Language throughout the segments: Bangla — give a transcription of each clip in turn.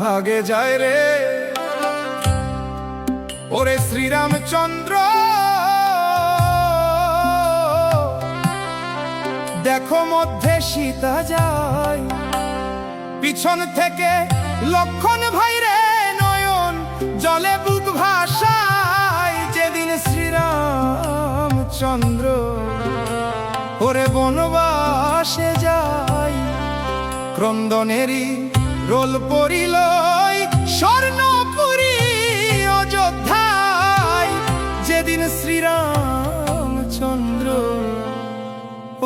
ভাগে যায় রে ওরে শ্রীরামচন্দ্র। দেখো মধ্যে সীতা যায়, পিছন থেকে লক্ষণ ভাই রে নয়ন জলে বুক ভাসায়। যেদিন শ্রীরামচন্দ্র ওরে বনবাসে যায়, ক্রন্দনেরই রোল পড়িল স্বর্ণপুরী অযোধ্যায়। যেদিন শ্রীরামচন্দ্র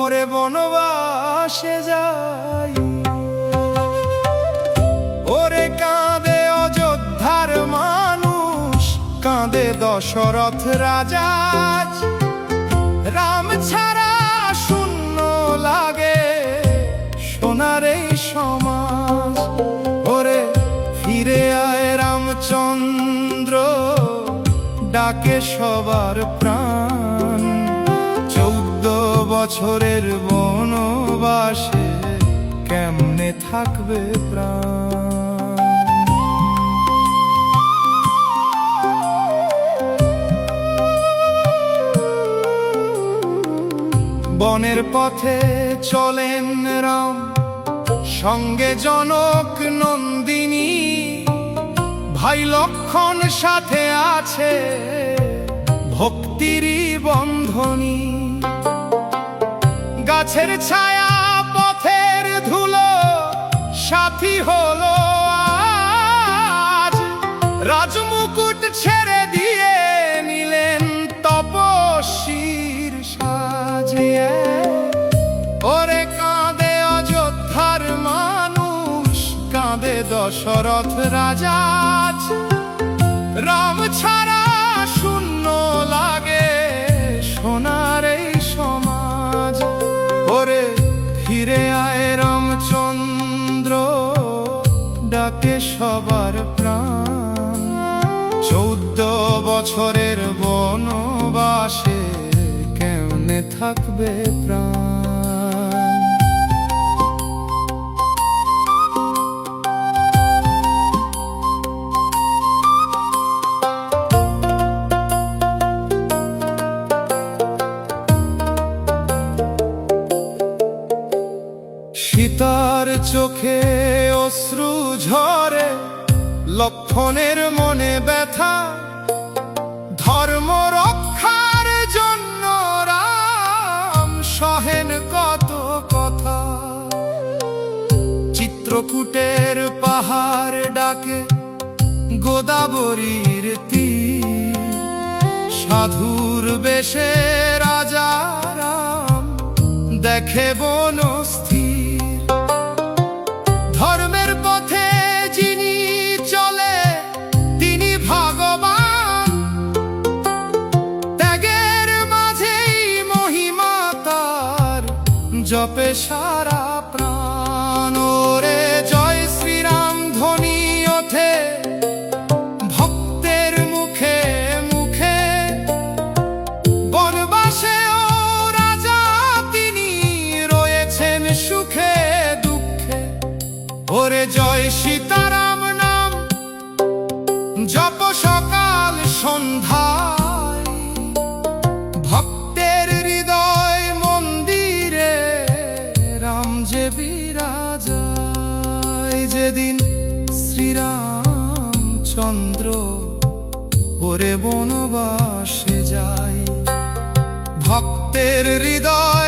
ওরে বনবাসে যায়, ওরে কাঁদে অযোধ্যার মানুষ, কাঁদে দশরথ রাজা। রাম ছাড়া শূন্য লাগে সোনার এই সমাজ। ওরে ফিরে আয় রামচন্দ্র, ডাকে সবার প্রাণ। 14 বছরের বনবাসে কেমনে থাকবে প্রাণ। বনের পথে চলেন রাম, সঙ্গে জনক নন্দিনী। ভাই লক্ষণ সাথে আছে ভক্তিরই বন্ধনী। গাছের ছায়া পথের ধুলো সাথী হলো আজ। রাজমুকুট ছেড়ে দিয়ে নিলেন তপস্বীর সাজিয়ে। ওরে কাঁদে অযোধ্যার মানুষ, কাঁদে দশরথ রাজা। রাম ছাড়া শূন্য লাগে সোনার এই সমাজ। ওরে ফিরে আয় রামচন্দ্র, ডাকে সবার প্রাণ। 14 বছরের বনবাসে কেমনে থাকবে প্রাণ। সীতার চোখে অশ্রু ঝরে, লক্ষণের মনে ব্যথা। ধর্ম রক্ষার জন্য রাম সহেন কত কথা। চিত্রকূটের পাহাড় ডাকে গোদাবরীর তীর। সাধুর বেশে রাজা রাম দেখে বনস্থির। ধর্মের পথে যিনি চলে তিনি ভগবান, ত্যাগের মাঝেই মহিমা তার, জপে সারা প্রাণ। ওরে জয় শ্রীরাম ধ্বনি ওঠে ভক্তের মুখে মুখে। বনবাসে ও রাজা তিনি রয়েছেন সুখে দুঃখে। ওরে জয় সীতারাম নাম জপ সকাল সন্ধ্যায়। ভক্তের হৃদয় মন্দিরে রাম যে বিরাজায়। যেদিন শ্রীরামচন্দ্র ওরে বনবাসে যায়, ভক্তের হৃদয়